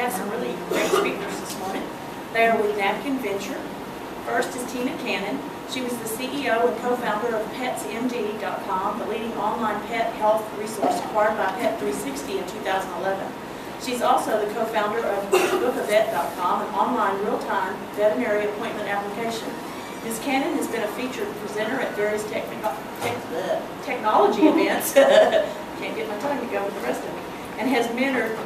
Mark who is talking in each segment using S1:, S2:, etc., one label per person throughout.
S1: have some really great speakers this morning. They are with Napkin Venture. First is Tina Cannon. She was the CEO and co-founder of PetsMD.com, the leading online pet health resource acquired by Pet360 in 2011. She's also the co-founder of Bookavet.com, an online real-time veterinary appointment application. Ms. Cannon has been a featured presenter at various technology events, can't get my tongue to go with the rest of me, and has mentored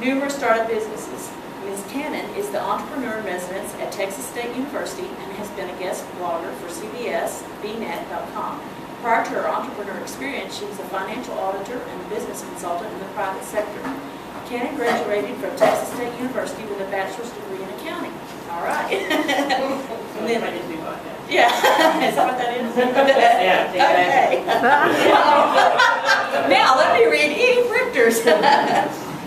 S1: numerous startup businesses. Ms. Cannon is the entrepreneur in residence at Texas State University and has been a guest blogger for CBS, BNet.com. Prior to her entrepreneur experience, she was a financial auditor and a business consultant in the private sector. Cannon graduated from Texas State University with a bachelor's degree in accounting. All right. And then I didn't do that. Yeah. Is that what that is? Yeah. Okay. Now let me read Eve Richter's.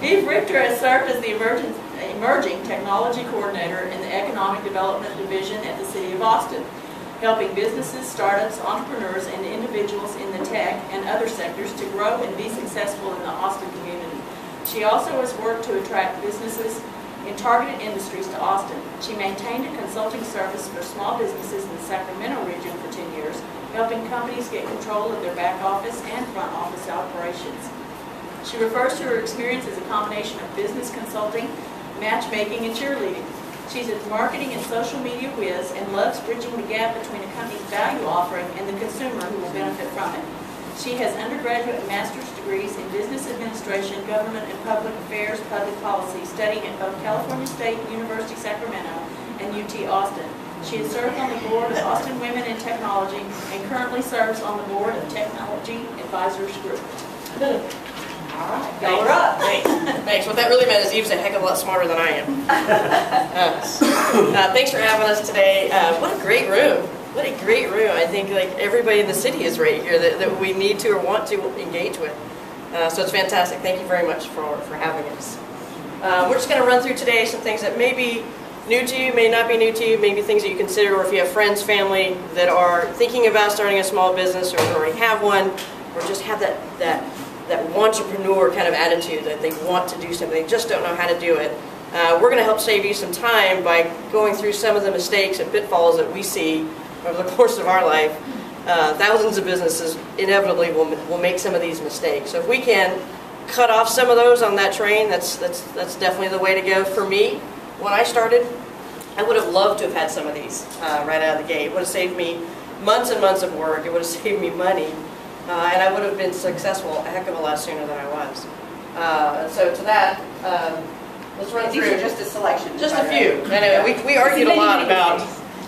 S1: Eve Richter has served as the emerging technology coordinator in the Economic Development Division at the City of Austin, helping businesses, startups, entrepreneurs, and individuals in the tech and other sectors to grow and be successful in the Austin community. She also has worked to attract businesses in targeted industries to Austin. She maintained a consulting service for small businesses in the Sacramento region for 10 years, helping companies get control of their back office and front office operations. She refers to her experience as a combination of business consulting, matchmaking, and cheerleading. She's a marketing and social media whiz and loves bridging the gap between a company's value offering and the consumer who will benefit from it. She has undergraduate and master's degrees in business administration, government and public affairs, public policy, studying at both California State University, Sacramento and UT Austin. She has served on the board of Austin Women in Technology and currently serves on the board of Technology Advisors Group. All right, y'all are up.
S2: Thanks. What that really meant is Eve's a heck of a lot smarter than I am. Thanks for having us today. What a great room. What a great room. I think like everybody in the city is right here that we need to or want to engage with. So it's fantastic. Thank you very much for having us. We're just going to run through today some things that may be new to you, may not be new to you, maybe things that you consider, or if you have friends, family that are thinking about starting a small business or already have one, or just have that entrepreneur kind of attitude that they want to do something, they just don't know how to do it. We're going to help save you some time by going through some of the mistakes and pitfalls that we see over the course of our life. Thousands of businesses inevitably will make some of these mistakes. So if we can cut off some of those on that train, that's definitely the way to go. For me, when I started, I would have loved to have had some of these right out of the gate. It would have saved me months and months of work. It would have saved me money. And I would have been successful a heck of a lot sooner than I was. So to that, let's run through.
S3: These are just a selection.
S2: Just a few. I know, we argued a lot about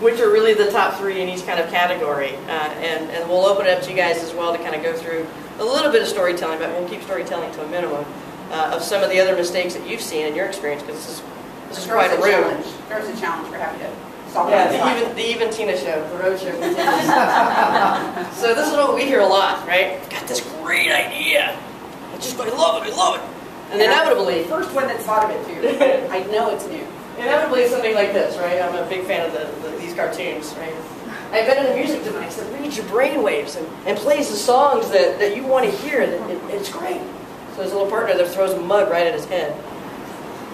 S2: which are really the top three in each kind of category. And we'll open it up to you guys as well to kind of go through a little bit of storytelling, but we'll keep storytelling to a minimum of some of the other mistakes that you've seen in your experience, because this is quite a room.
S3: There's a challenge. We're happy to solve it.
S2: Yeah, the Even Tina show, the road show continues. So this is what we hear a lot, right? Got this great idea. I love it. And inevitably,
S3: the first one that thought of it too. I know it's new.
S2: Inevitably, it's something like this, right? I'm a big fan of these cartoons, right? I invented a music device that reads your brainwaves and plays the songs that you want to hear, and it's great. So there's a little partner that throws a mug right at his head.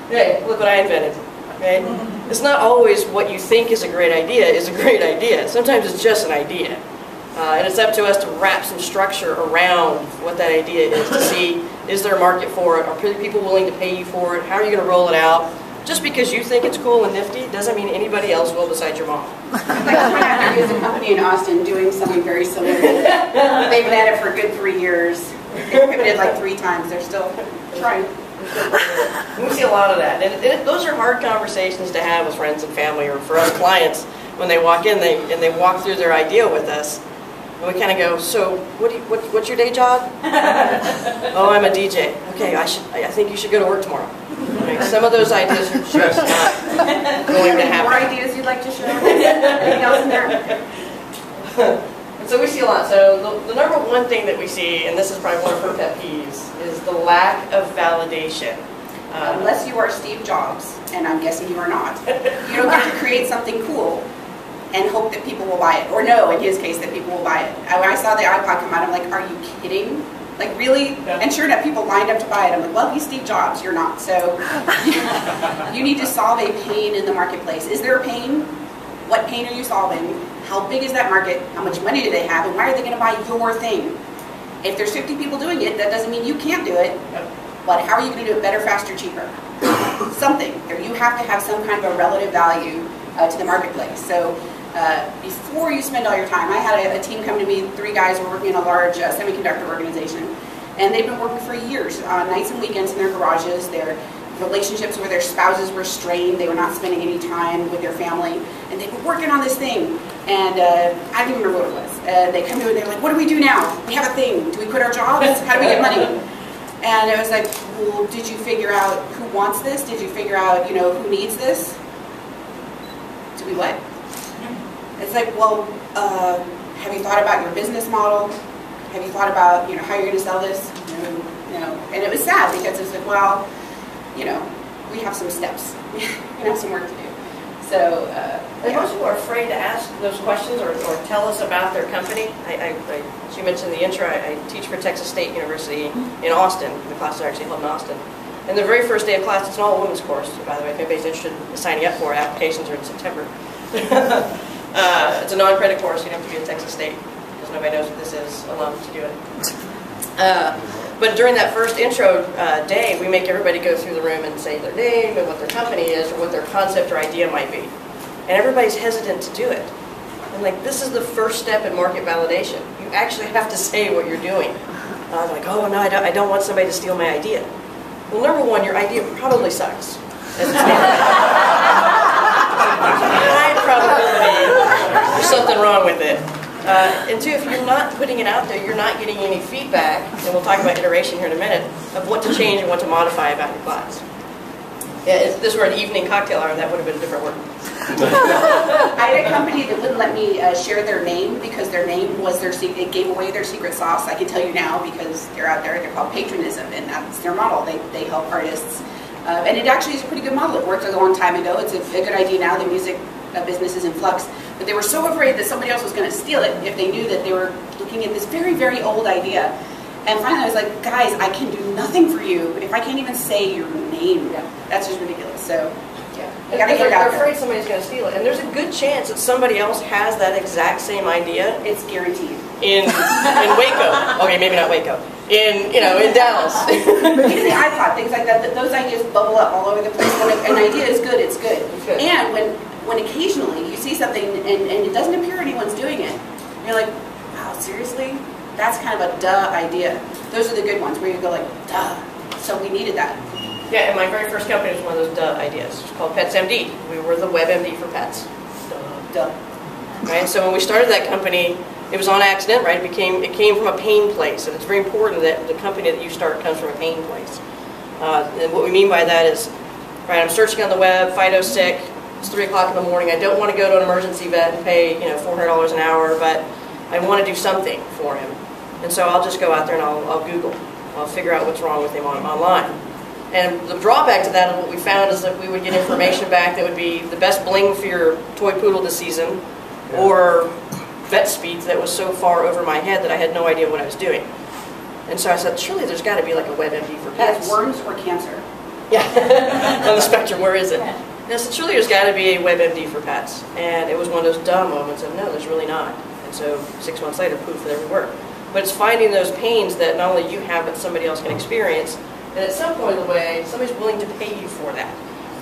S2: Hey, look what I invented. Right? It's not always what you think is a great idea is a great idea. Sometimes it's just an idea. And it's up to us to wrap some structure around what that idea is to see, is there a market for it? Are people willing to pay you for it? How are you going to roll it out? Just because you think it's cool and nifty doesn't mean anybody else will besides your mom.
S3: There's a company in Austin doing something very similar. They've been at it for a good 3 years. They've pivoted like 3 times. They're still trying.
S2: We see a lot of that. And those are hard conversations to have with friends and family, or for us clients when they walk in and they walk through their idea with us. And we kind of go, so what's your day job? Oh, I'm a DJ. Okay, I think you should go to work tomorrow. Like, some of those ideas are just not going to happen.
S3: More ideas you'd like to share? Anything else in there?
S2: And so we see a lot. So the number one thing that we see, and this is probably one of her pet peeves, is the lack of validation.
S3: Unless you are Steve Jobs, and I'm guessing you are not, you don't get to create something cool and hope that people will buy it. Or know, in his case, that people will buy it. When I saw the iPod come out, I'm like, are you kidding? Like, really?
S2: Yeah.
S3: And sure enough, people lined up to buy it. I'm like, well, he's Steve Jobs, you're not. So you need to solve a pain in the marketplace. Is there a pain? What pain are you solving? How big is that market? How much money do they have? And why are they going to buy your thing? If there's 50 people doing it, that doesn't mean you can't do it. But how are you going to do it better, faster, cheaper? Something. You have to have some kind of a relative value to the marketplace. So before you spend all your time, I had a team come to me, 3 guys were working in a large semiconductor organization, and they've been working for years, nights and weekends in their garages. Their relationships with their spouses were strained. They were not spending any time with their family, and they were working on this thing. And I don't even remember what it was. They come to me and they're like, what do we do now? We have a thing. Do we quit our jobs? How do we get money? And I was like, well, did you figure out who wants this? Did you figure out, who needs this? Did we what? It's like, well, have you thought about your business model? Have you thought about, how you're going to sell this? No. And it was sad because it's like, well, we have some steps. We have some work to do. So,
S2: Most people are afraid to ask those questions or tell us about their company. As you mentioned in the intro, I teach for Texas State University in Austin. The classes are actually held in Austin. And the very first day of class, it's an all-women's course, by the way, if anybody's interested in signing up for it. Applications are in September. It's a non-credit course. You don't have to be at Texas State because nobody knows what this is alum to do it. But during that first intro day, we make everybody go through the room and say their name and what their company is or what their concept or idea might be. And everybody's hesitant to do it. And this is the first step in market validation. You actually have to say what you're doing. They're like, oh, no, I don't want somebody to steal my idea. Well, number one, your idea probably sucks. High probability there's something wrong with it. And 2, if you're not putting it out there, you're not getting any feedback, and we'll talk about iteration here in a minute, of what to change and what to modify about your class. Yeah, if this were an evening cocktail hour, that would have been a different word.
S3: I had a company that wouldn't let me share their name because their name was their secret. It gave away their secret sauce. I can tell you now because they're out there. They're called Patronism, and that's their model. They help artists. And it actually is a pretty good model. It worked a long time ago. It's a good idea now. The music business is in flux. But they were so afraid that somebody else was going to steal it if they knew that they were looking at this very, very old idea. And finally I was like, guys, I can do nothing for you if I can't even say your name.
S2: Yeah.
S3: That's just ridiculous. So, yeah. You
S2: They're
S3: gotta get it out
S2: afraid
S3: there.
S2: somebody's going to steal it. And there's a good chance that somebody else has that exact same idea.
S3: It's guaranteed.
S2: In Waco. Okay, maybe not Waco. In Dallas.
S3: Even the iPod, things like that, those ideas bubble up all over the place. When an idea is good, it's good. And when occasionally you see something and it doesn't appear anyone's doing it, you're like, wow, seriously? That's kind of a duh idea. Those are the good ones where you go like, duh. So we needed that.
S2: Yeah, and my very first company was one of those duh ideas. It's called PetsMD. We were the WebMD for pets.
S3: Duh.
S2: Right? So when we started that company, it was on accident, right? It came from a pain place, and it's very important that the company that you start comes from a pain place. And what we mean by that is, right? I'm searching on the web. Fido's sick. It's 3 o'clock in the morning. I don't want to go to an emergency vet and pay $400 an hour, but I want to do something for him. And so I'll just go out there and I'll Google. I'll figure out what's wrong with him online. And the drawback to that, and what we found, is that we would get information back that would be the best bling for your toy poodle this season, or vet speeds that was so far over my head that I had no idea what I was doing. And so I said, surely there's got to be like a WebMD for pets.
S3: Worms or cancer?
S2: Yeah, on the spectrum, where is it? And I said, surely there's got to be a WebMD for pets. And it was one of those dumb moments of, no, there's really not. And so 6 months later, poof, there we were. But it's finding those pains that not only you have, but somebody else can experience. And at some point in the way, somebody's willing to pay you for that.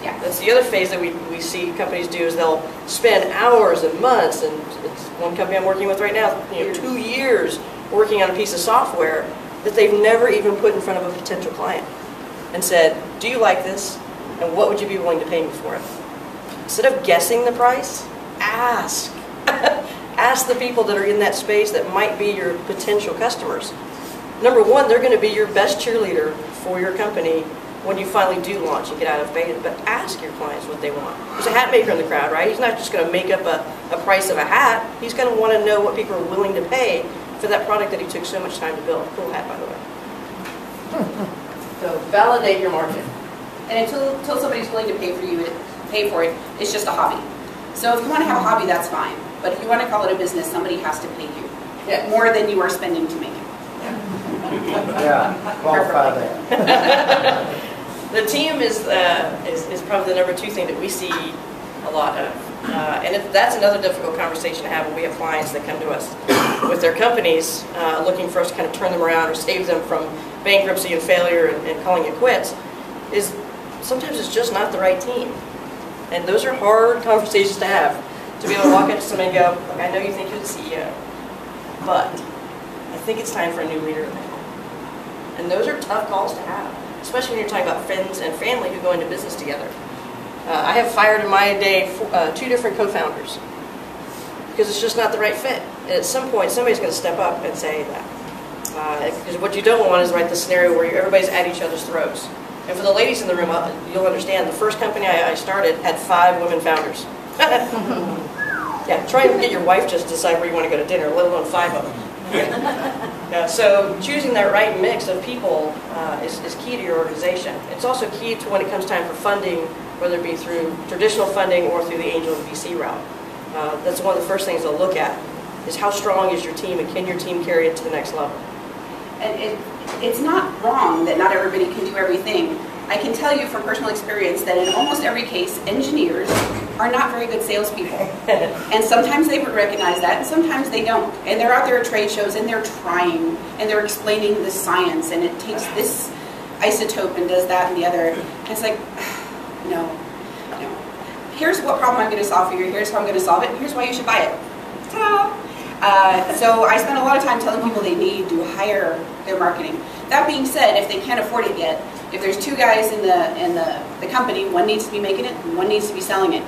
S3: Yeah.
S2: That's the other phase that we see companies do, is they'll spend hours and months, and it's one company I'm working with right now, 2 years working on a piece of software that they've never even put in front of a potential client and said, do you like this? And what would you be willing to pay me for it? Instead of guessing the price, ask. Ask the people that are in that space that might be your potential customers. Number one, they're going to be your best cheerleader for your company when you finally do launch and get out of beta. But ask your clients what they want. There's a hat maker in the crowd, right? He's not just going to make up a price of a hat. He's going to want to know what people are willing to pay for that product that he took so much time to build. Cool hat, by the way. So validate your market.
S3: And until somebody's willing to pay for it, it's just a hobby. So if you want to have a hobby, that's fine. But if you want to call it a business, somebody has to pay you more than you are spending to make it.
S4: Yeah, qualify that.
S2: The team is probably the number 2 thing that we see a lot of. That's another difficult conversation to have when we have clients that come to us with their companies looking for us to kind of turn them around or save them from bankruptcy and failure and calling it quits, is sometimes it's just not the right team. And those are hard conversations to have, to be able to walk up to somebody and go, look, I know you think you're the CEO, but I think it's time for a new leader now. And those are tough calls to have, especially when you're talking about friends and family who go into business together. I have fired in my day 2 different co-founders because it's just not the right fit. And at some point, somebody's going to step up and say that. Because what you don't want is the scenario where everybody's at each other's throats. And for the ladies in the room, you'll understand, the first company I started had 5 women founders. Yeah, try and get your wife just to decide where you want to go to dinner, let alone 5 of them. Yeah, so choosing that right mix of people is key to your organization. It's also key to when it comes time for funding, whether it be through traditional funding or through the angel and VC route. That's one of the first things they'll look at, is how strong is your team and can your team carry it to the next level.
S3: And it's not wrong that not everybody can do everything. I can tell you from personal experience that in almost every case, engineers are not very good salespeople. And sometimes they recognize that, and sometimes they don't. And they're out there at trade shows, and they're trying, and they're explaining the science, and it takes this isotope and does that and the other. And it's like, no. Here's what problem I'm going to solve for you. Here's how I'm going to solve it. Here's why you should buy it. Ta-da! So I spend a lot of time telling people they need to hire their marketing. That being said, if they can't afford it yet, if there's 2 guys in the company, one needs to be making it, and one needs to be selling it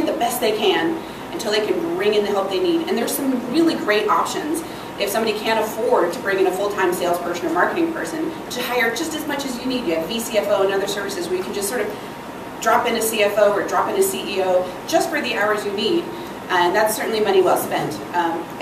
S3: the best they can until they can bring in the help they need. And there's some really great options if somebody can't afford to bring in a full-time salesperson or marketing person to hire just as much as you need. You have VCFO and other services where you can just sort of drop in a CFO or drop in a CEO just for the hours you need. And that's certainly money well spent.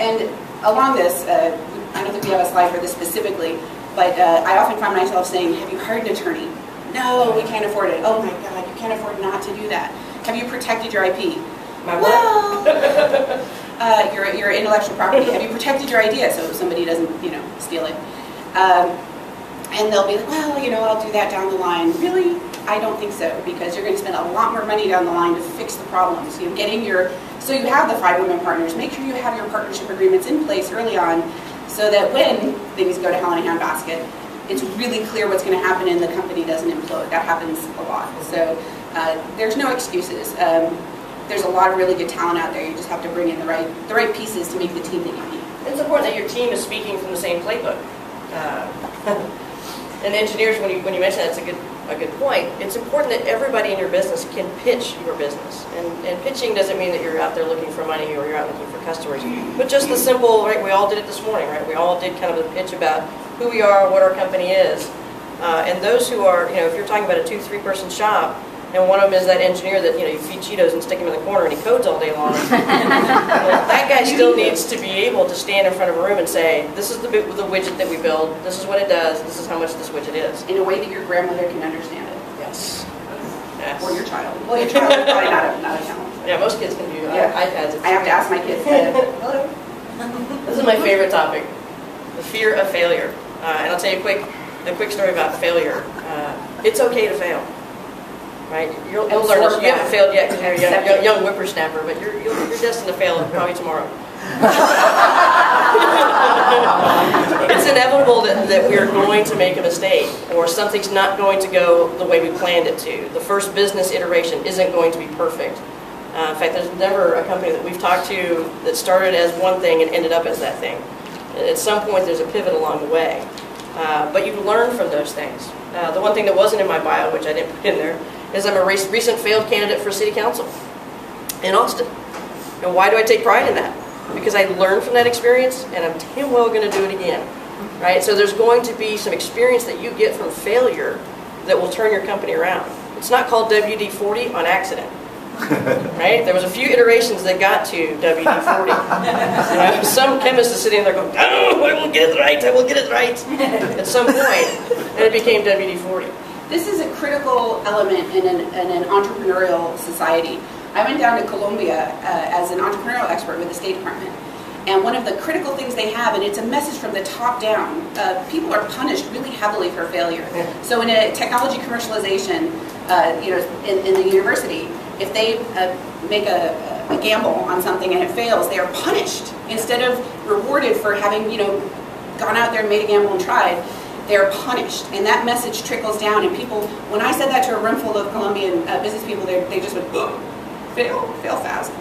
S3: And along this, I don't think we have a slide for this specifically, but I often find myself saying, have you hired an attorney? No, we can't afford it. Oh my God, you can't afford not to do that. Have you protected your IP?
S2: My what?
S3: Well, your intellectual property. Have you protected your idea so somebody doesn't, steal it? And they'll be like, well, I'll do that down the line. Really? I don't think so, because you're going to spend a lot more money down the line to fix the problems. So you have the 5 women partners. Make sure you have your partnership agreements in place early on, so that when things go to hell in a handbasket, it's really clear what's going to happen and the company doesn't implode. That happens a lot. So there's no excuses. There's a lot of really good talent out there. You just have to bring in the right pieces to make the team that you need.
S2: It's important that your team is speaking from the same playbook. And engineers, when you mention that, it's a good point. It's important that everybody in your business can pitch your business. And pitching doesn't mean that you're out there looking for money or you're out looking for customers. But just the simple, we all did it this morning, right? We all did kind of a pitch about who we are, what our company is. And those who are, if you're talking about a 2-3 person shop, and one of them is that engineer that, you feed Cheetos and stick him in the corner and he codes all day long. That guy still needs to be able to stand in front of a room and say, this is the widget that we build, this is what it does, this is how much this widget is.
S3: In a way that your grandmother can understand it.
S2: Yes.
S3: Or your child. Well, your child is probably not a talent.
S2: Yeah, most kids can do iPads.
S3: I have to ask my kids, hello?
S2: This is my favorite topic, the fear of failure. And I'll tell you a quick story about failure. It's okay to fail. Right? You'll learn this. You haven't failed yet because you're a young whippersnapper, but you're destined to fail probably tomorrow. It's inevitable that we're going to make a mistake, or something's not going to go the way we planned it to. The first business iteration isn't going to be perfect. In fact, there's never a company that we've talked to that started as one thing and ended up as that thing. At some point, there's a pivot along the way. But you learn from those things. The one thing that wasn't in my bio, which I didn't put in there, is I'm a recent failed candidate for city council in Austin. And why do I take pride in that? Because I learned from that experience, and I'm damn well going to do it again. Right? So there's going to be some experience that you get from failure that will turn your company around. It's not called WD-40 on accident. Right? There was a few iterations that got to WD-40. Some chemist is sitting there going, oh, I will get it right, I will get it right. At some point, and it became WD-40.
S3: This is a critical element in an entrepreneurial society. I went down to Colombia as an entrepreneurial expert with the State Department. And one of the critical things they have, and it's a message from the top down, people are punished really heavily for failure. So in a technology commercialization, in the university, if they make a gamble on something and it fails, they are punished instead of rewarded for having, gone out there and made a gamble and tried. They're punished, and that message trickles down. And people, when I said that to a room full of Colombian business people, they just went, oh, fail fast.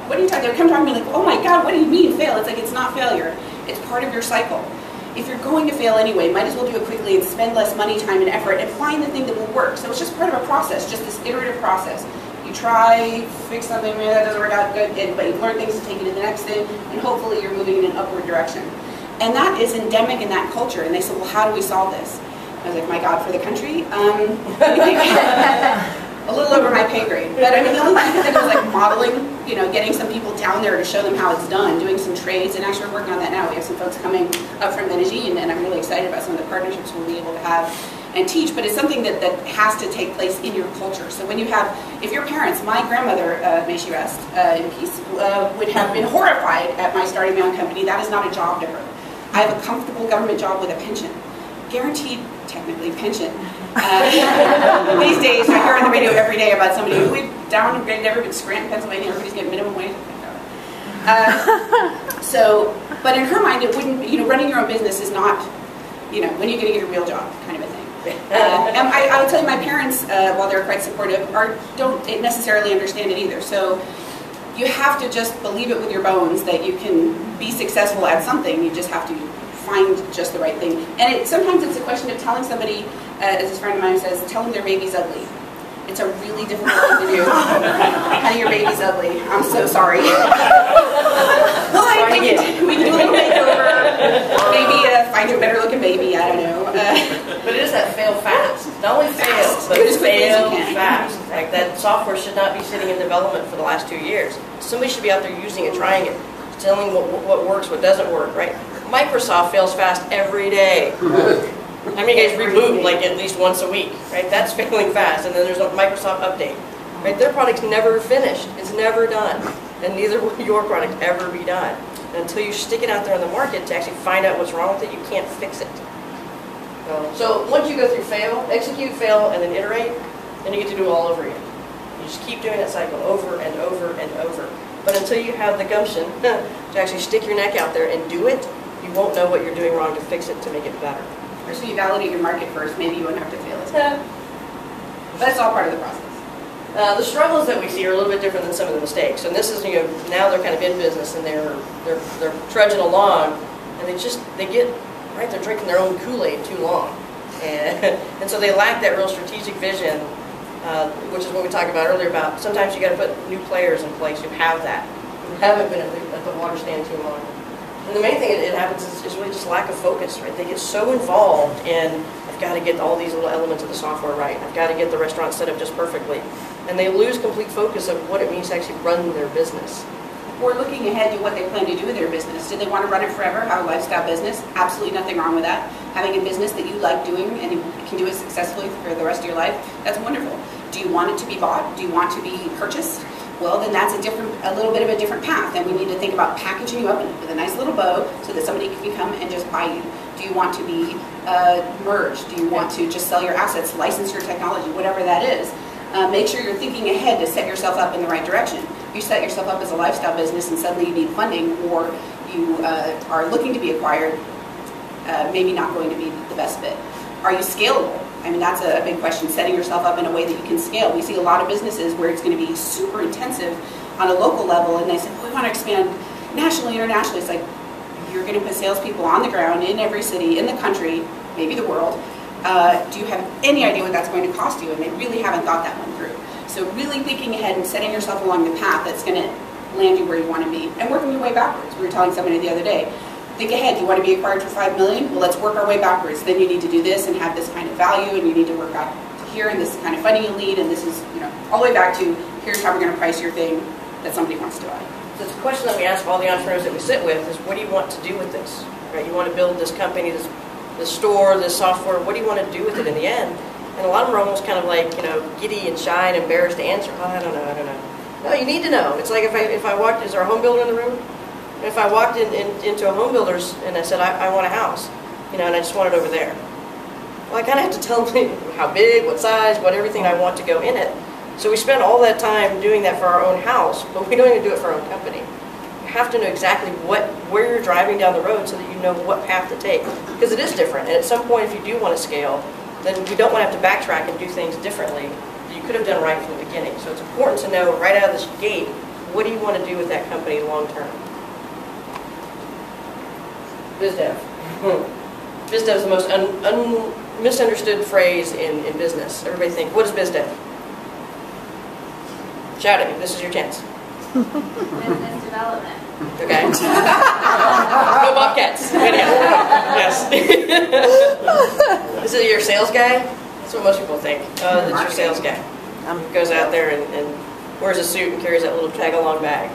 S3: What are you talking? They come to me like, oh my God, what do you mean fail? It's like, it's not failure. It's part of your cycle. If you're going to fail anyway, might as well do it quickly and spend less money, time, and effort, and find the thing that will work. So it's just part of a process, just this iterative process. You try, fix something, maybe that doesn't work out good, but you learn things to take it to the next thing, and hopefully you're moving in an upward direction. And that is endemic in that culture. And they said, well, how do we solve this? I was like, my God, for the country? A little over my pay grade. But I mean, the only thing I could think of was like modeling, getting some people down there to show them how it's done, doing some trades. And actually we're working on that now. We have some folks coming up from Medellin, and I'm really excited about some of the partnerships we'll be able to have and teach. But it's something that has to take place in your culture. So when you have, if your parents, my grandmother, may she rest in peace, would have been horrified at my starting my own company. That is not a job to her. I have a comfortable government job with a pension. Guaranteed, technically, pension. These days, I hear on the radio every day about somebody who we've downgraded everybody, Scranton, Pennsylvania, everybody's getting minimum wage. But in her mind, it wouldn't, running your own business is not, when are you going to get a real job, kind of a thing. And I would tell you, my parents, while they're quite supportive, don't necessarily understand it either. So you have to just believe it with your bones that you can be successful at something. You just have to find just the right thing. And sometimes it's a question of telling somebody, as this friend of mine says, tell them their baby's ugly. It's a really difficult thing to do. Honey, your baby's ugly. I'm so sorry. Well, we can do a little makeover. Maybe find you a better looking baby. I don't know.
S2: But it is that fail fast. Not only fail, but fail fast. Like that software should not be sitting in development for the last 2 years. Somebody should be out there using it, trying it, telling what works, what doesn't work, right? Microsoft fails fast every day. How many guys reboot like at least once a week, right? That's failing fast, and then there's a Microsoft update, right? Their product's never finished. It's never done, and neither will your product ever be done. And until you stick it out there on the market to actually find out what's wrong with it, you can't fix it. So once you go through fail, execute, fail, and then iterate, then you get to do it all over again. You just keep doing that cycle over and over and over. But until you have the gumption to actually stick your neck out there and do it, you won't know what you're doing wrong to fix it, to make it better.
S3: Or so you validate your market first, maybe you won't have to fail as well. But it's all part of the process.
S2: The struggles that we see are a little bit different than some of the mistakes. And this is, now they're kind of in business and they're trudging along, and they're drinking their own Kool-Aid too long. And so they lack that real strategic vision, which is what we talked about earlier about sometimes you got to put new players in place who have that, who haven't been at the water stand too long. And the main thing that happens is really just lack of focus, right? They get so involved in, I've got to get all these little elements of the software right. I've got to get the restaurant set up just perfectly. And they lose complete focus of what it means to actually run their business.
S3: Or looking ahead to what they plan to do with their business. Do they want to run it forever, have a lifestyle business? Absolutely nothing wrong with that. Having a business that you like doing and you can do it successfully for the rest of your life, that's wonderful. Do you want it to be bought? Do you want to be purchased? Well, then that's a little bit of a different path, and we need to think about packaging you up with a nice little bow so that somebody can come and just buy you. Do you want to be merged? Do you want to just sell your assets, license your technology, whatever that is? Make sure you're thinking ahead to set yourself up in the right direction. You set yourself up as a lifestyle business and suddenly you need funding, or you are looking to be acquired, maybe not going to be the best fit. Are you scalable? I mean, that's a big question, setting yourself up in a way that you can scale. We see a lot of businesses where it's going to be super intensive on a local level, and they say, well, we want to expand nationally, internationally. It's like, you're going to put salespeople on the ground in every city, in the country, maybe the world. Do you have any idea what that's going to cost you? And they really haven't thought that one through. So really thinking ahead and setting yourself along the path that's going to land you where you want to be, and working your way backwards. We were telling somebody the other day, think ahead. You want to be acquired for $5 million? Well, let's work our way backwards. Then you need to do this and have this kind of value, and you need to work out to here, and this kind of funding you need, and this is, all the way back to here's how we're going to price your thing that somebody wants to buy.
S2: So it's a question that we ask all the entrepreneurs that we sit with is, what do you want to do with this? Right? You want to build this company, this store, this software. What do you want to do with it in the end? And a lot of them are almost kind of like, giddy and shy and embarrassed to answer. Oh, I don't know. No, you need to know. It's like if I walked, is there a home builder in the room? If I walked into a home builder's and I said, I want a house, you know, and I just want it over there. Well, I kind of have to tell them how big, what size, what everything I want to go in it. So we spend all that time doing that for our own house, but we don't even do it for our own company. You have to know exactly where you're driving down the road so that you know what path to take. Because it is different, and at some point if you do want to scale, then we don't want to have to backtrack and do things differently that you could have done right from the beginning. So it's important to know right out of the gate, what do you want to do with that company long term? Biz dev. Biz dev is the most misunderstood phrase in business. Everybody think, what is biz dev? Shout at me, this is your chance.
S5: Business development.
S2: Okay. No bobcats. Yes. This is your sales guy? That's what most people think. Oh, that's your sales guy. Goes out there and wears a suit and carries that little tag-along bag.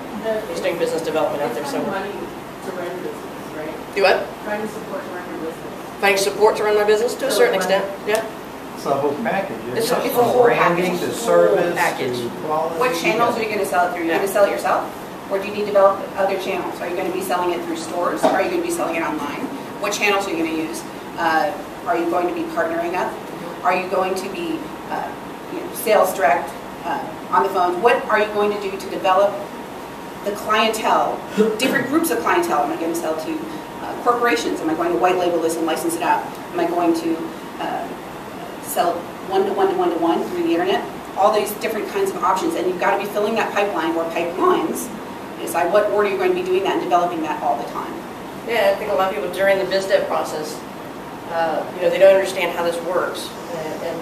S2: He's doing business development out there somewhere.
S1: Money to run your business, right?
S2: Do what?
S1: Finding support to run your business.
S2: Finding support to run my business to a certain extent. Yeah.
S4: It's a whole package.
S2: It's a
S4: From
S3: whole
S4: branding
S3: package.
S4: to service
S2: Package.
S4: to quality.
S3: What channels are you going to sell it through? Are you going to sell it yourself? Or do you need to develop other channels? Are you going to be selling it through stores? Or are you going to be selling it online? What channels are you going to use? Are you going to be partnering up? Are you going to be sales direct, on the phone? What are you going to do to develop the clientele, different groups of clientele? Am I going to sell to corporations? Am I going to white label this and license it out? Am I going to sell one-to-one through the internet? All these different kinds of options, and you've got to be filling that pipeline or pipelines. Decide what order you're going to be doing that and developing that all the time.
S2: Yeah, I think a lot of people during the biz dev process, they don't understand how this works. And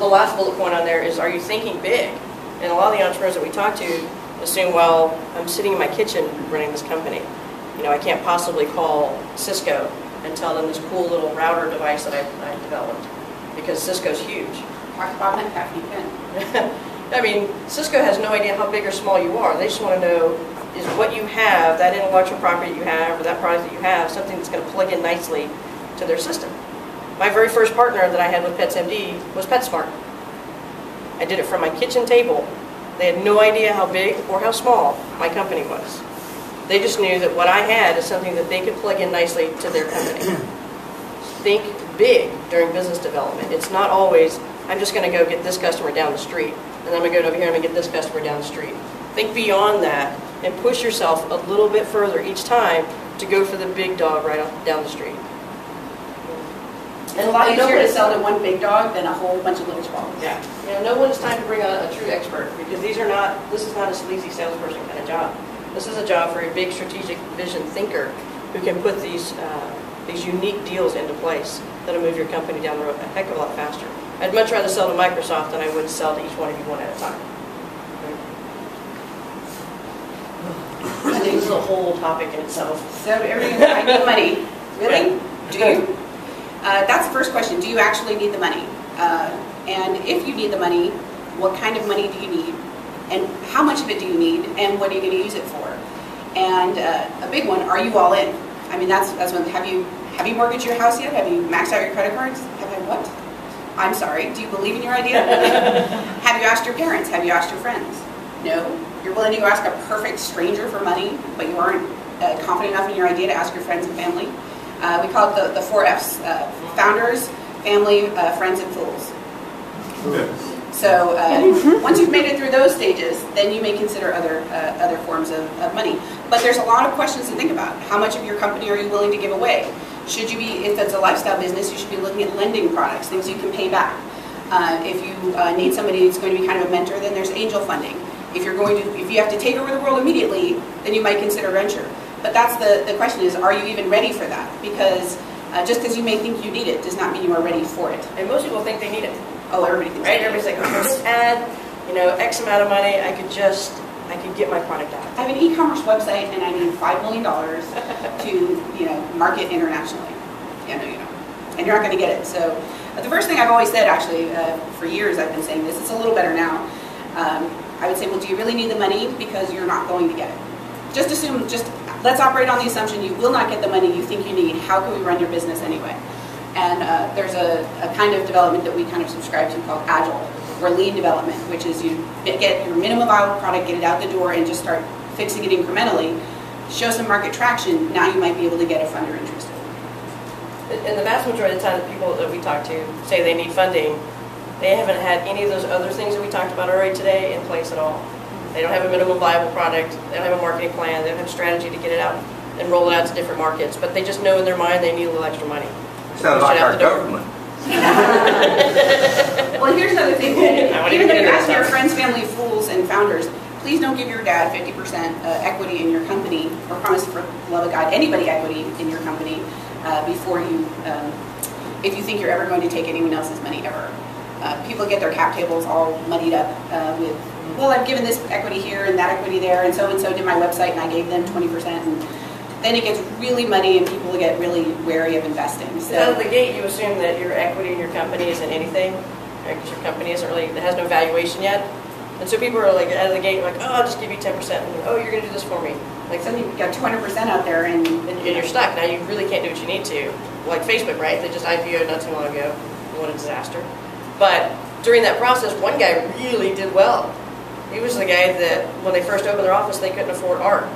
S2: the last bullet point on there is, are you thinking big? And a lot of the entrepreneurs that we talk to assume, well, I'm sitting in my kitchen running this company. I can't possibly call Cisco and tell them this cool little router device that I developed, because Cisco's huge.
S3: Talk about Metcalf, you can.
S2: I mean, Cisco has no idea how big or small you are. They just want to know, is what you have, that intellectual property you have, or that product that you have, something that's going to plug in nicely to their system. My very first partner that I had with PetsMD was PetSmart. I did it from my kitchen table. They had no idea how big or how small my company was. They just knew that what I had is something that they could plug in nicely to their company. Think big during business development. It's not always, I'm just going to go get this customer down the street, and I'm going to go over here and I'm going to get this customer down the street. Think beyond that and push yourself a little bit further each time to go for the big dog right down the street.
S3: It's a lot easier to sell to one big dog than a whole bunch of little dogs.
S2: Yeah. No one's time to bring on a true expert, because this is not a sleazy salesperson kind of job. This is a job for a big strategic vision thinker who can put these unique deals into place that'll move your company down the road a heck of a lot faster. I'd much rather sell to Microsoft than I would sell to each one of you one at a time. I think this is a whole topic in itself.
S3: So everything's I need money. Really?
S2: Yeah.
S3: Do you? That's the first question. Do you actually need the money? And if you need the money, what kind of money do you need? And how much of it do you need? And what are you going to use it for? And a big one, are you all in? I mean, that's one. Have you mortgaged your house yet? Have you maxed out your credit cards? Have I what? I'm sorry. Do you believe in your idea? Have you asked your parents? Have you asked your friends? No. You're willing to go ask a perfect stranger for money, but you aren't confident enough in your idea to ask your friends and family. We call it the 4 Fs: founders, family, friends, and fools. So once you've made it through those stages, then you may consider other forms of money. But there's a lot of questions to think about. How much of your company are you willing to give away? Should you be, if it's a lifestyle business, you should be looking at lending products, things you can pay back. If you need somebody who's going to be kind of a mentor, then there's angel funding. If you have to take over the world immediately, then you might consider venture. But that's the question is, are you even ready for that? Because just because you may think you need it does not mean you are ready for it.
S2: And most people think they need it.
S3: Oh, everybody thinks
S2: right? Everybody's like, oh, just add, X amount of money, I could get my product out.
S3: I have an e-commerce website and I need $5 million to, market internationally. Yeah, no, you don't. And you're not going to get it. So the first thing I've always said, actually, for years I've been saying this, it's a little better now. I would say, well, do you really need the money? Because you're not going to get it. Let's operate on the assumption you will not get the money you think you need. How can we run your business anyway? And there's a kind of development that we kind of subscribe to called Agile, or lean development, which is you get your minimum viable product, get it out the door, and just start fixing it incrementally show some market traction, now you might be able to get a funder interested.
S2: And the vast majority of the time, the people that we talk to say they need funding, they haven't had any of those other things that we talked about already today in place at all. They don't have a minimum viable product, they don't have a marketing plan, they don't have a strategy to get it out and roll it out to different markets, but they just know in their mind they need a little extra money.
S6: Sounds like our government.
S3: Well, here's another thing. Even though you're asking your
S2: stuff.
S3: friends, family, fools, and founders, please don't give your dad 50% equity in your company, or promise for the love of God anybody equity in your company before you, if you think you're ever going to take anyone else's money ever. People get their cap tables all muddied up with, well, I've given this equity here and that equity there, and so did my website, and I gave them 20%. And then it gets really muddy, and people get really wary of investing. So
S2: out of the gate, you assume that your equity in your company isn't anything, because your company isn't really, it has no valuation yet. And so people are like out of the gate, like, oh, I'll just give you 10%. And, oh, you're going to do this for me. Like,
S3: suddenly you've got 200% out there, and
S2: you're stuck. Now you really can't do what you need to. Like Facebook, right? They just IPO'd not too long ago. What a disaster. But during that process, one guy really did well. He was the guy that when they first opened their office, they couldn't afford art.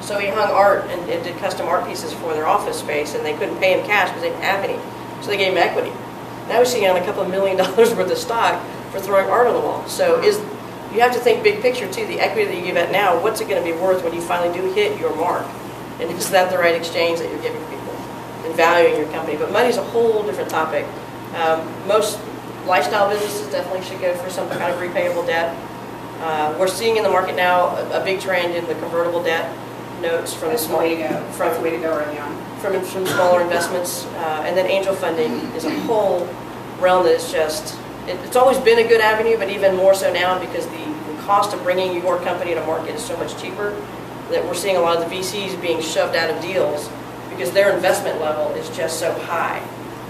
S2: So he hung art and did custom art pieces for their office space, and they couldn't pay him cash because they didn't have any. So they gave him equity. Now he's sitting on a couple of $1 million worth of stock for throwing art on the wall. So you have to think big picture too. The equity that you give out now, what's it going to be worth when you finally do hit your mark? And is that the right exchange that you're giving people and valuing your company? But money's a whole different topic. Most lifestyle businesses definitely should go for some kind of repayable debt. We're seeing in the market now a big trend in the convertible debt notes from
S3: that's the way to go. That's the way to go early on.
S2: From smaller investments, and then angel funding is a whole realm that is just, it's always been a good avenue, but even more so now because the cost of bringing your company to market is so much cheaper that we're seeing a lot of the VCs being shoved out of deals because their investment level is just so high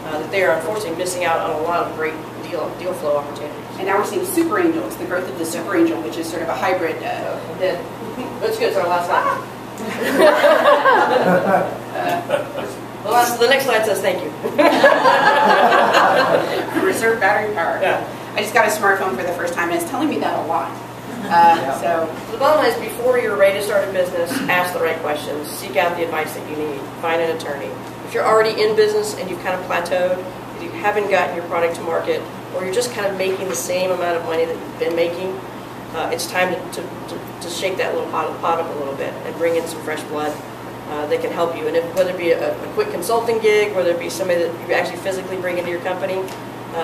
S2: that they are unfortunately missing out on a lot of great deal flow opportunities.
S3: And now we're seeing super angels, the growth of the super angel, which is sort of a hybrid.
S2: That's good. It's our last slide. The next slide says thank you.
S3: Reserve battery power.
S2: Yeah.
S3: I just got a smartphone for the first time, and it's telling me that a lot. So
S2: the bottom line is, before you're ready to start a business, ask the right questions. Seek out the advice that you need. Find an attorney. If you're already in business and you've kind of plateaued, if you haven't gotten your product to market, or you're just kind of making the same amount of money that you've been making, it's time to shake that little pot up a little bit and bring in some fresh blood that can help you. And whether it be a quick consulting gig, whether it be somebody that you actually physically bring into your company,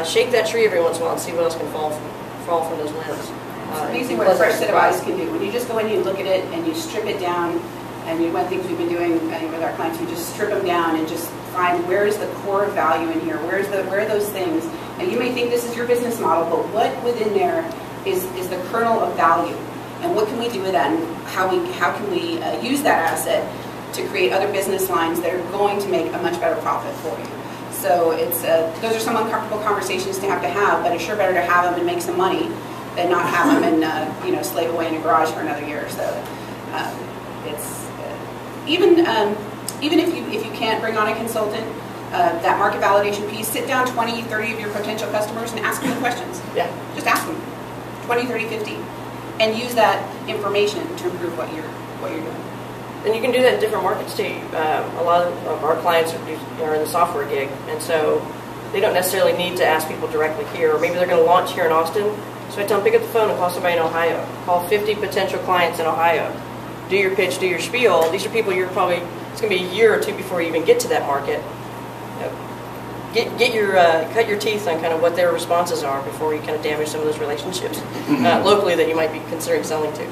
S2: shake that tree every once in a while and see what else can fall from those limbs.
S3: It's amazing what a fresh set of eyes can do. When you just go in and you look at it and you strip it down, and one of the things we've been doing with our clients, you just strip them down and just find where is the core of value in here, where are those things. And you may think this is your business model, but what within there is the kernel of value, and what can we do with that, and how can we use that asset to create other business lines that are going to make a much better profit for you. So it's those are some uncomfortable conversations to have, but it's sure better to have them and make some money than not have them and slave away in a garage for another year. So it's even if you can't bring on a consultant, that market validation piece, sit down 20, 30 of your potential customers and ask them the questions.
S2: Yeah.
S3: Just ask them 20, 30, 50, and use that information to improve what you're doing.
S2: And you can do that in different markets too. A lot of our clients are in the software gig, and so they don't necessarily need to ask people directly here, or maybe they're going to launch here in Austin. So I tell them, pick up the phone and call somebody in Ohio. Call 50 potential clients in Ohio. Do your pitch, do your spiel. These are people it's going to be a year or two before you even get to that market. Cut your teeth on kind of what their responses are before you kind of damage some of those relationships locally that you might be considering selling to.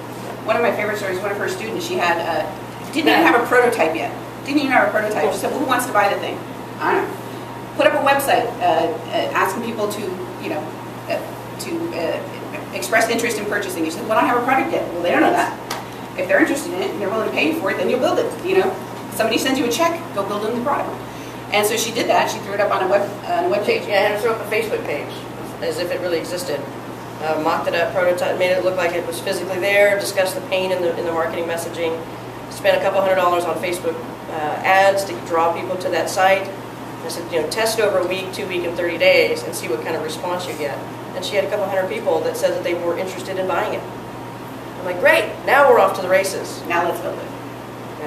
S3: One of my favorite stories, one of her students, she had didn't even have a prototype yet. Didn't even have a prototype. She said, well, who wants to buy the thing? I don't know. Put up a website asking people to express interest in purchasing. She said, well, I don't have a product yet. Well, they don't know that. If they're interested in it and they're willing to pay you for it, then you'll build it. Somebody sends you a check, go build them the product. And so she did that. She threw it up on a web page.
S2: Yeah, and threw up a Facebook page as if it really existed. Mocked it up, prototype, made it look like it was physically there. Discussed the pain in the marketing messaging. Spent a couple $100 on Facebook ads to draw people to that site. I said, test it over a week, 2 weeks, and 30 days, and see what kind of response you get. And she had a couple hundred people that said that they were interested in buying it. I'm like, great, now we're off to the races.
S3: Now let's build it.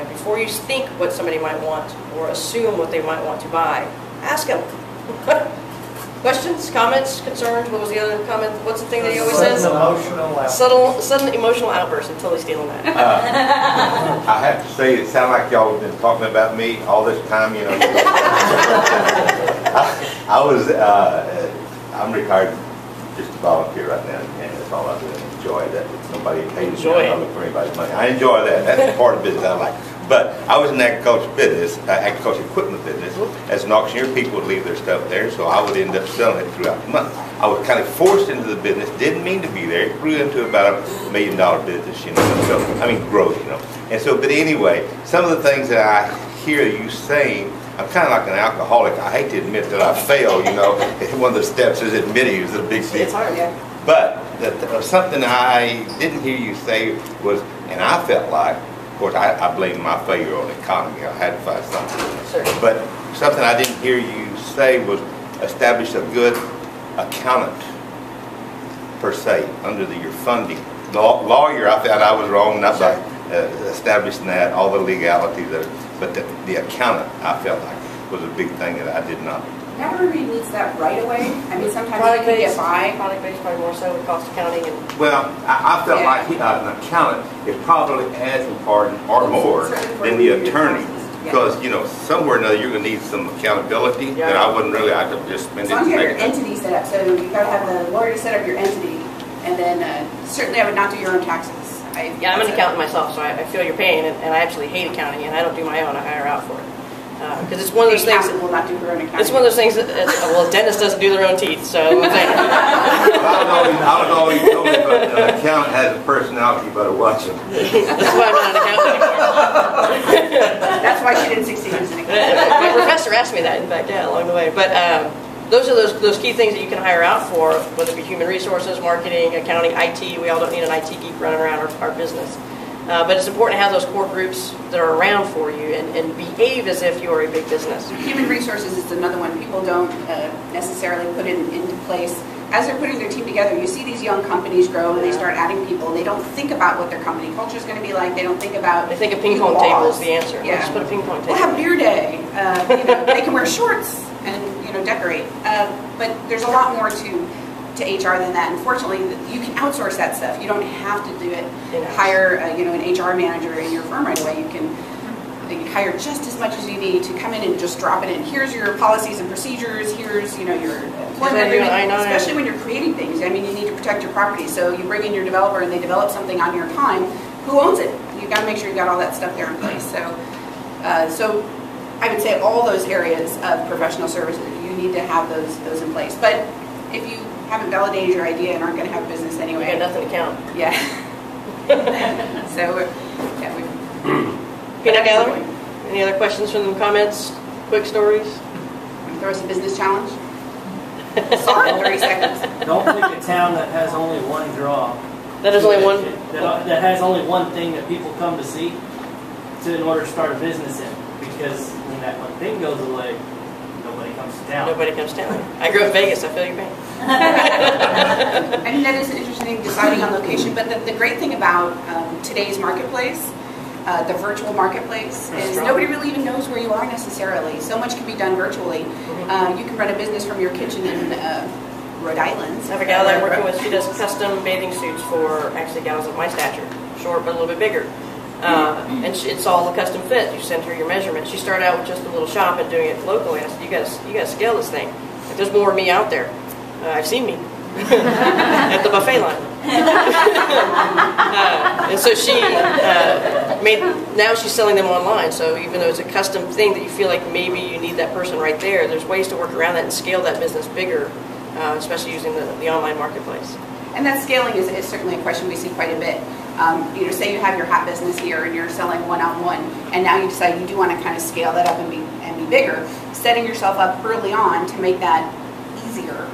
S2: Before you think what somebody might want or assume what they might want to buy, ask them. Questions, comments, concerns? What was the other comment? What's the thing that he always says? Sudden emotional outburst. I'm totally stealing that.
S6: I have to say, it sounds like y'all have been talking about me all this time, you know. I'm retired, just a volunteer right now, and that's all I do. I enjoy that. Nobody pays me. I don't look for anybody's money. I enjoy that. That's part of business I like. But I was in agriculture business, agriculture equipment business. As an auctioneer, people would leave their stuff there, so I would end up selling it throughout the month. I was kind of forced into the business, didn't mean to be there. It grew into about $1 million business, you know. So, I mean, growth, you know. And so, but anyway, some of the things that I hear you saying, I'm kind of like an alcoholic. I hate to admit that I failed, you know. One of the steps is admitting is a big thing.
S3: It's hard, yeah.
S6: But something I didn't hear you say was, and I felt like, of course, I blame my failure on the economy. I had to find something.
S2: Sure.
S6: But something I didn't hear you say was establish a good accountant, per se, under your funding. Lawyer, I thought I was wrong, not by establishing that, all the legalities of it. But the accountant, I felt like, was a big thing that I did not.
S3: Not everybody needs that right away. I mean, sometimes you can get by.
S2: Product-based probably more so with cost accounting and...
S6: Well, I felt like an accountant is probably as important or more than the attorney. Because, you know, somewhere or another you're going to need some accountability that I wouldn't really, I could just spend it.
S3: As long as you have your entity set up, so you've got to have the lawyer to set up your entity, and then certainly I would not do your own taxes.
S2: Yeah, I'm an accountant myself, so I feel your pain, and I actually hate accounting, and I don't do my own, I hire out for it. Because it's one of those things.
S3: Will not do her own accounting.
S2: It's one of those things that, well, a dentist doesn't do their own teeth, so.
S6: I don't know you told me, but an accountant has a personality, you better watch him.
S2: That's why I'm not an accountant anymore.
S3: That's why she didn't succeed as an accountant.
S2: My professor asked me that, in fact, yeah, along the way. But those are those key things that you can hire out for, whether it be human resources, marketing, accounting, IT. We all don't need an IT geek running around our business. But it's important to have those core groups that are around for you and behave as if you're a big business.
S3: Human resources is another one people don't necessarily put into place. As they're putting their team together, you see these young companies grow and they start adding people. They don't think about what their company culture is going to be like. They don't think about.
S2: They think a ping pong table is the answer. Yeah. Let's put a ping pong table.
S3: We'll have beer day. You know, they can wear shorts and decorate. But there's a lot more to HR than that. Unfortunately, you can outsource that stuff. You don't have to do it. Hire an HR manager in your firm right away. You can hire just as much as you need to come in and just drop it in. Here's your policies and procedures. Here's your employment agreement. Especially when you're creating things. I mean, you need to protect your property. So you bring in your developer and they develop something on your time. Who owns it? You've got to make sure you got all that stuff there in place. So I would say all those areas of professional services, you need to have those in place. But if you haven't validated your idea and aren't going to have business anyway.
S2: You got nothing to count.
S3: Yeah. So, yeah.
S2: Peanut gallery? Any other questions from them, comments, quick stories?
S3: Throw us a business challenge. Sorry, 30 seconds.
S7: Don't pick a town that has only one draw.
S2: That is only one?
S7: That has only one thing that people come to see in order to start a business in. Because when that one thing goes away, nobody comes to town.
S2: Nobody comes to town. I grew up in Vegas, I feel your pain.
S3: I mean, that is interesting, deciding on location, but the great thing about today's marketplace, the virtual marketplace, is nobody really even knows where you are necessarily. So much can be done virtually. You can run a business from your kitchen in Rhode Island.
S2: I have a gal that I'm working with, she does custom bathing suits for actually gals of my stature, short but a little bit bigger. And it's all a custom fit. You send her your measurements. She started out with just a little shop and doing it locally. I said, you got to scale this thing. Like, there's more of me out there. I've seen me at the buffet line. And so she now she's selling them online. So even though it's a custom thing that you feel like maybe you need that person right there, there's ways to work around that and scale that business bigger, especially using the online marketplace.
S3: And that scaling is certainly a question we see quite a bit. Say you have your hat business here and you're selling one-on-one, and now you decide you do want to kind of scale that up and be bigger. Setting yourself up early on to make that easier,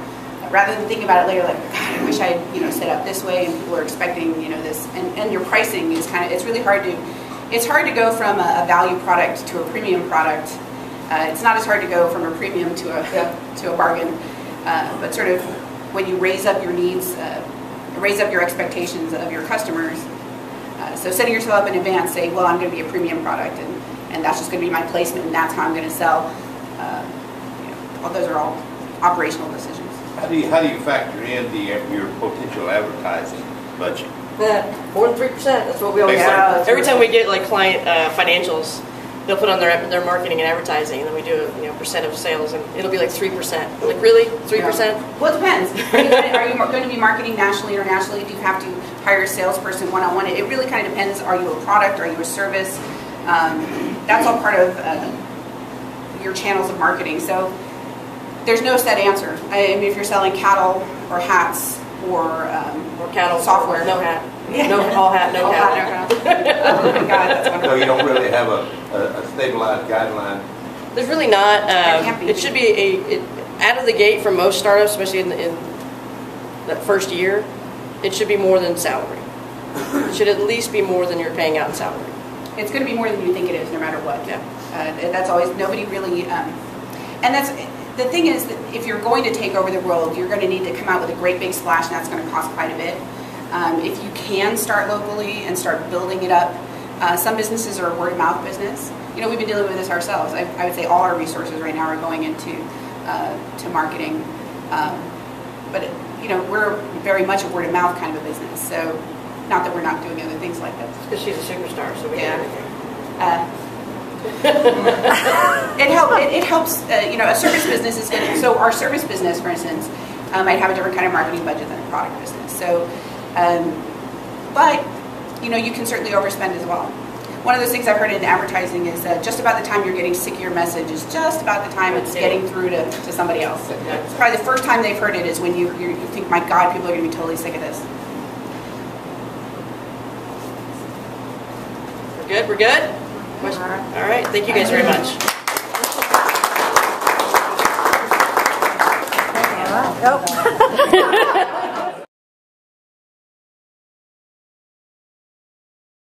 S3: rather than thinking about it later. Like, God, I wish I set up this way, and people are expecting this. And your pricing is it's really hard to. It's hard to go from a value product to a premium product. It's not as hard to go from a premium to a bargain, but sort of when you raise up your needs. Raise up your expectations of your customers, So setting yourself up in advance, say, well, I'm going to be a premium product, and that's just going to be my placement, and that's how I'm going to sell. Well, those are all operational decisions.
S8: How do you factor in your potential advertising budget?
S2: More than 3%. That's what we always
S3: Yeah.
S2: say. Every time we get like client financials, they'll put on their marketing and advertising, and then we do a percent of sales, and it'll be like 3%. We're like, really, 3%?
S3: Well, it depends. Are you going to be marketing nationally, internationally? Do you have to hire a salesperson one-on-one? It really kind of depends. Are you a product? Are you a service? That's all part of your channels of marketing. So there's no set answer. I mean, if you're selling cattle or hats or
S2: Cattle
S3: software,
S2: no hat, no all hat, no
S3: all
S2: cattle.
S3: hat, no cattle. Oh my God, that's
S8: So
S3: wonderful.
S8: you don't really have a stabilized guideline?
S2: There's really not.
S3: can't be.
S2: It should be out of the gate for most startups, especially in that first year. It should be more than salary. It should at least be more than you're paying out in salary.
S3: It's going to be more than you think it is, no matter what.
S2: Yeah.
S3: That's always, nobody really, and that's, the thing is that if you're going to take over the world, you're going to need to come out with a great big splash, and that's going to cost quite a bit. If you can start locally and start building it up, some businesses are a word of mouth business. We've been dealing with this ourselves. I would say all our resources right now are going into to marketing. But we're very much a word of mouth kind of a business. So not that we're not doing other things like that.
S2: Because she's a superstar, so we
S3: Yeah.
S2: get everything.
S3: It helps. A service business is going to. So our service business, for instance, might have a different kind of marketing budget than a product business. So, but you can certainly overspend as well. One of those things I've heard in advertising is just about the time you're getting sick of your message is just about the time it's getting through to somebody else. It's probably the first time they've heard it is when you think, my God, people are going to be totally sick of this.
S2: We're good? All right. Thank you guys very much.
S9: Nope.